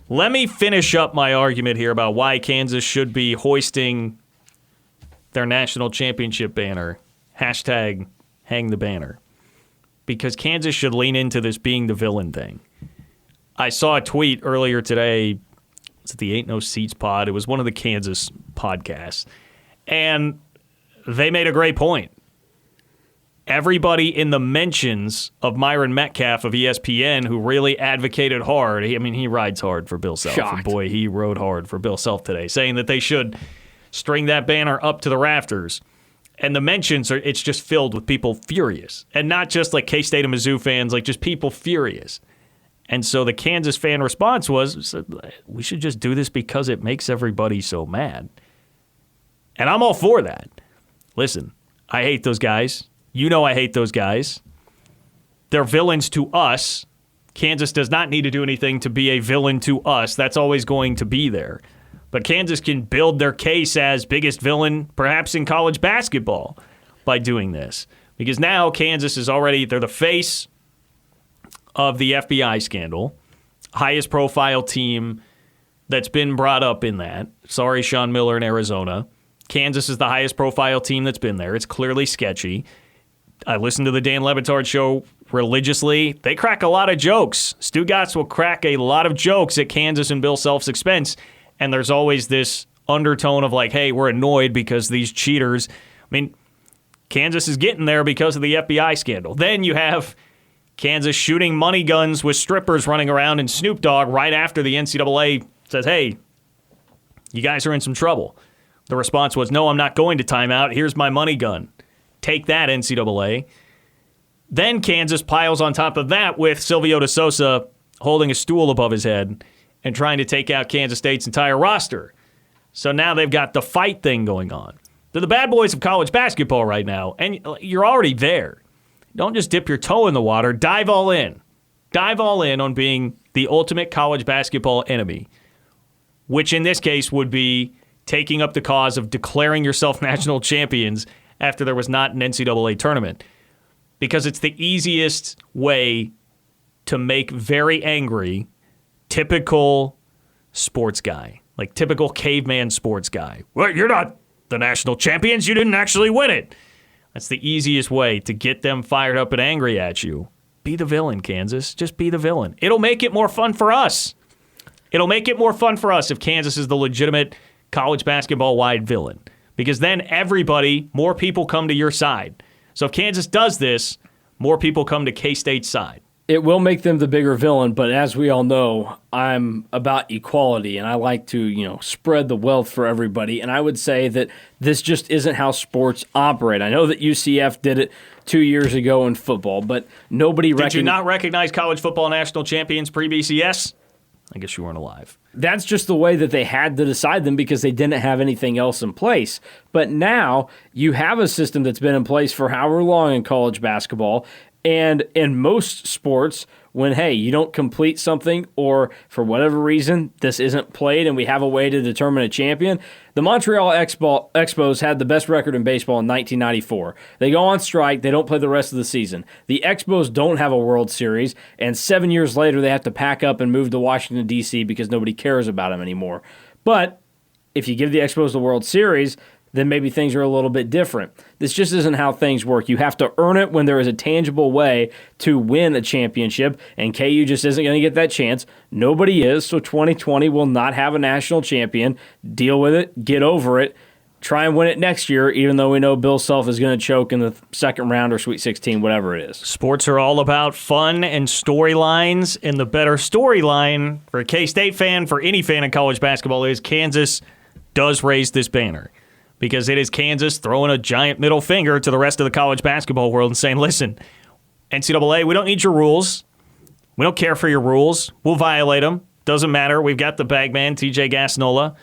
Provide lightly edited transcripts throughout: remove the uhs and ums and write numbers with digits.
Let me finish up my argument here about why Kansas should be hoisting their national championship banner. Hashtag hang the banner. Because Kansas should lean into this being the villain thing. I saw a tweet earlier today. It's the Ain't No Seats pod. It was one of the Kansas podcasts. And they made a great point. Everybody in the mentions of Myron Metcalf of ESPN, who really advocated hard. He rides hard for Bill Self. And boy, he rode hard for Bill Self today, saying that they should string that banner up to the rafters. And the mentions it's just filled with people furious. And not just like K-State and Mizzou fans, like just people furious. And so the Kansas fan response was, we should just do this because it makes everybody so mad. And I'm all for that. Listen, I hate those guys. You know I hate those guys. They're villains to us. Kansas does not need to do anything to be a villain to us. That's always going to be there. But Kansas can build their case as biggest villain perhaps in college basketball by doing this. Because now Kansas is already, they're the face of the FBI scandal. Highest profile team that's been brought up in that. Sorry, Sean Miller in Arizona. Kansas is the highest profile team that's been there. It's clearly sketchy. I listen to the Dan Le Batard show religiously. They crack a lot of jokes. Stu Gatz will crack a lot of jokes at Kansas and Bill Self's expense. And there's always this undertone of like, hey, we're annoyed because these cheaters. Kansas is getting there because of the FBI scandal. Then you have Kansas shooting money guns with strippers running around and Snoop Dogg right after the NCAA says, hey, you guys are in some trouble. The response was, no, I'm not going to timeout. Here's my money gun. Take that, NCAA. Then Kansas piles on top of that with Silvio De Sousa holding a stool above his head and trying to take out Kansas State's entire roster. So now they've got the fight thing going on. They're the bad boys of college basketball right now, and you're already there. Don't just dip your toe in the water. Dive all in. Dive all in on being the ultimate college basketball enemy, which in this case would be taking up the cause of declaring yourself national champions after there was not an NCAA tournament. Because it's the easiest way to make very angry typical sports guy, like typical caveman sports guy. Well, you're not the national champions. You didn't actually win it. That's the easiest way to get them fired up and angry at you. Be the villain, Kansas. Just be the villain. It'll make it more fun for us. It'll make it more fun for us if Kansas is the legitimate college basketball-wide villain. Because then more people come to your side. So if Kansas does this, more people come to K-State's side. It will make them the bigger villain, but as we all know, I'm about equality, and I like to, spread the wealth for everybody. And I would say that this just isn't how sports operate. I know that UCF did it 2 years ago in football, but nobody Did you not recognize college football national champions pre-BCS? I guess you weren't alive. That's just the way that they had to decide them because they didn't have anything else in place. But now you have a system that's been in place for however long in college basketball. And in most sports, when, hey, you don't complete something or for whatever reason this isn't played and we have a way to determine a champion, the Montreal Expos had the best record in baseball in 1994. They go on strike. They don't play the rest of the season. The Expos don't have a World Series, and 7 years later they have to pack up and move to Washington, D.C. because nobody cares about them anymore. But if you give the Expos the World Series, then maybe things are a little bit different. This just isn't how things work. You have to earn it when there is a tangible way to win a championship, and KU just isn't going to get that chance. Nobody is, so 2020 will not have a national champion. Deal with it. Get over it. Try and win it next year, even though we know Bill Self is going to choke in the second round or Sweet 16, whatever it is. Sports are all about fun and storylines, and the better storyline for a K-State fan, for any fan of college basketball, is Kansas does raise this banner. Because it is Kansas throwing a giant middle finger to the rest of the college basketball world and saying, listen, NCAA, we don't need your rules. We don't care for your rules. We'll violate them. Doesn't matter. We've got the bagman, TJ Gasnola,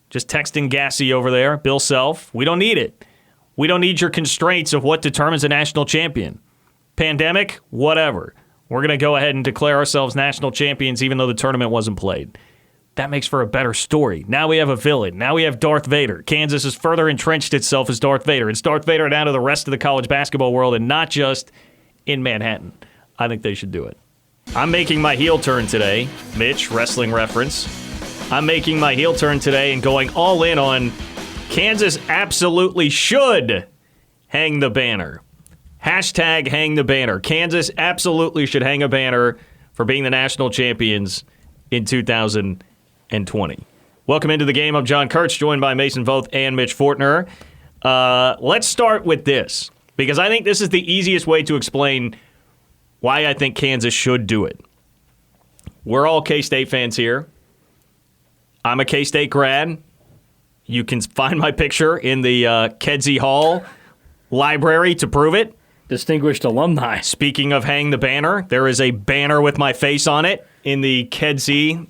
just texting Gassy over there, Bill Self. We don't need it. We don't need your constraints of what determines a national champion. Pandemic, whatever. We're going to go ahead and declare ourselves national champions even though the tournament wasn't played. That makes for a better story. Now we have a villain. Now we have Darth Vader. Kansas has further entrenched itself as Darth Vader. It's Darth Vader down to the rest of the college basketball world and not just in Manhattan. I think they should do it. I'm making my heel turn today. Mitch, wrestling reference. I'm making my heel turn today and going all in on Kansas absolutely should hang the banner. Hashtag hang the banner. Kansas absolutely should hang a banner for being the national champions in 2020. Welcome into the game. I'm John Kurtz, joined by Mason Voth and Mitch Fortner. Let's start with this, because I think this is the easiest way to explain why I think Kansas should do it. We're all K-State fans here. I'm a K-State grad. You can find my picture in the Kedzie Hall library to prove it. Distinguished alumni. Speaking of hang the banner, there is a banner with my face on it in the Kedzie,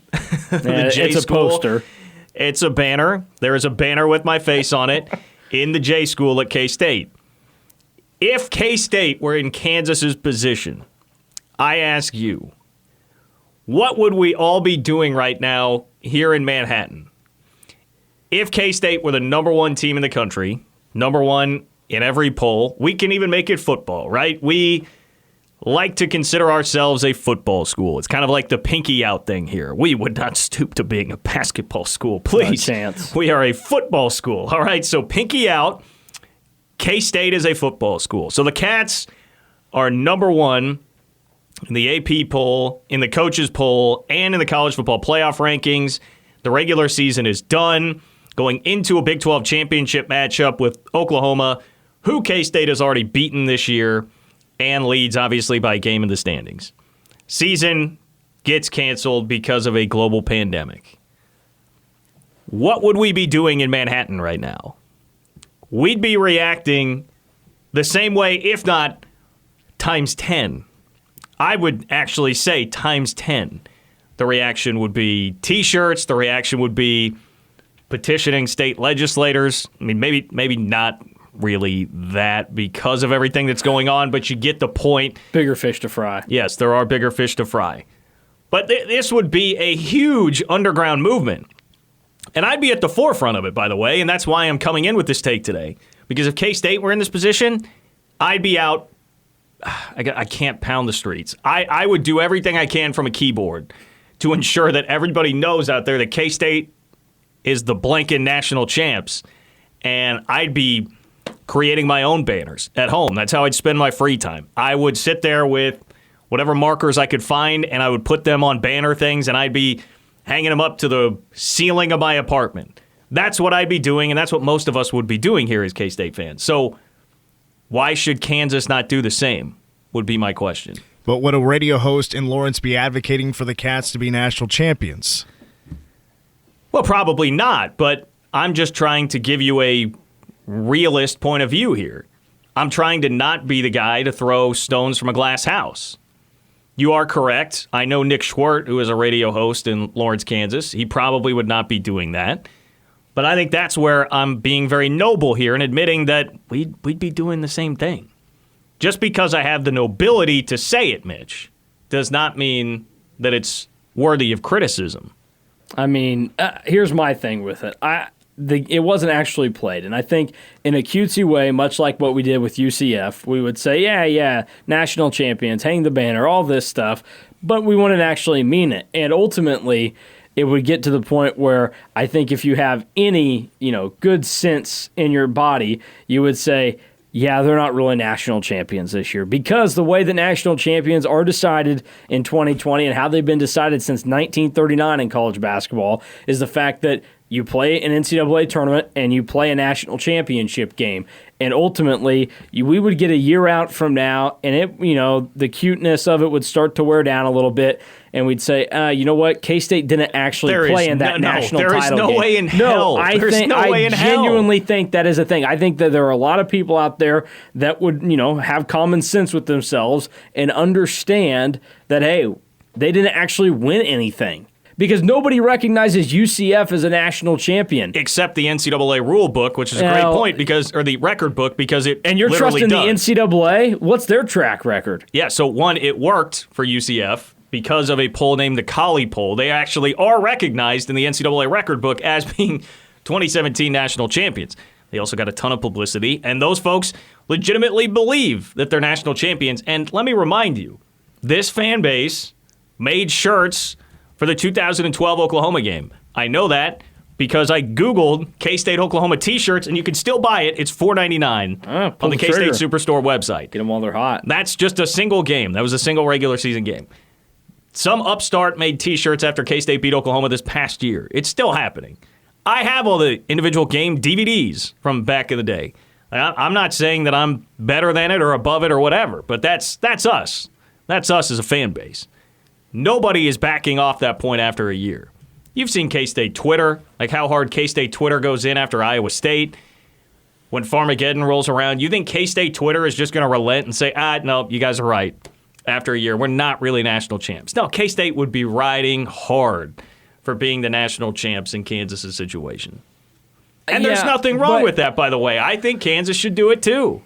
the J it's School. A poster. It's a banner. There is a banner with my face on it in the J School at K-State. If K-State were in Kansas's position, I ask you, what would we all be doing right now here in Manhattan? If K-State were the number one team in the country, number one in every poll, we can even make it football, right? We like to consider ourselves a football school. It's kind of like the pinky out thing here. We would not stoop to being a basketball school. Please. No chance. We are a football school. All right, so pinky out. K-State is a football school. So the Cats are number one in the AP poll, in the coaches poll, and in the college football playoff rankings. The regular season is done. Going into a Big 12 championship matchup with Oklahoma, who K-State has already beaten this year and leads, obviously, by a game in the standings. Season gets canceled because of a global pandemic. What would we be doing in Manhattan right now? We'd be reacting the same way, if not times 10. I would actually say times 10. The reaction would be T-shirts. The reaction would be petitioning state legislators. I mean, maybe not really that because of everything that's going on, but you get the point. Bigger fish to fry. Yes, there are bigger fish to fry. But this would be a huge underground movement. And I'd be at the forefront of it, by the way, and that's why I'm coming in with this take today. Because if K-State were in this position, I'd be out. I can't pound the streets. I would do everything I can from a keyboard to ensure that everybody knows out there that K-State is the blanking national champs. And I'd be creating my own banners at home. That's how I'd spend my free time. I would sit there with whatever markers I could find, and I would put them on banner things, and I'd be hanging them up to the ceiling of my apartment. That's what I'd be doing, and that's what most of us would be doing here as K-State fans. So why should Kansas not do the same, would be my question. But would a radio host in Lawrence be advocating for the Cats to be national champions? Well, probably not, but I'm just trying to give you a realist point of view here. I'm trying to not be the guy to throw stones from a glass house. You are correct. I know Nick Schwartz, who is a radio host in Lawrence, Kansas. He probably would not be doing that. But I think that's where I'm being very noble here and admitting that we'd be doing the same thing. Just because I have the nobility to say it, Mitch, does not mean that it's worthy of criticism. I mean, here's my thing with it. It wasn't actually played, and I think in a cutesy way, much like what we did with UCF, we would say, yeah, national champions, hang the banner, all this stuff, but we wouldn't actually mean it. And ultimately, it would get to the point where I think if you have any, good sense in your body, you would say, yeah, they're not really national champions this year, because the way that national champions are decided in 2020 and how they've been decided since 1939 in college basketball is the fact that you play an NCAA tournament and you play a national championship game. And ultimately, we would get a year out from now, and the cuteness of it would start to wear down a little bit, and we'd say, you know what? K-State didn't actually play in that national title game. There is no way in hell. I genuinely think that is a thing. I think that there are a lot of people out there that would, have common sense with themselves and understand that, hey, they didn't actually win anything. Because nobody recognizes UCF as a national champion. Except the NCAA rule book, which is a great point, or the record book, because it and you're literally trusting does. The NCAA? What's their track record? Yeah, so one, it worked for UCF because of a poll named the Colley poll. They actually are recognized in the NCAA record book as being 2017 national champions. They also got a ton of publicity, and those folks legitimately believe that they're national champions. And let me remind you, this fan base made shirts for the 2012 Oklahoma game. I know that because I Googled K-State Oklahoma t-shirts, and you can still buy it. It's $4.99 on the K-State Superstore website. Get them while they're hot. That's just a single game. That was a single regular season game. Some upstart made t-shirts after K-State beat Oklahoma this past year. It's still happening. I have all the individual game DVDs from back in the day. I'm not saying that I'm better than it or above it or whatever, but that's us. That's us as a fan base. Nobody is backing off that point after a year. You've seen K-State Twitter, like how hard K-State Twitter goes in after Iowa State. When Farmageddon rolls around, you think K-State Twitter is just going to relent and say, no, you guys are right. After a year, we're not really national champs. No, K-State would be riding hard for being the national champs in Kansas' situation. And there's nothing wrong with that, by the way. I think Kansas should do it too.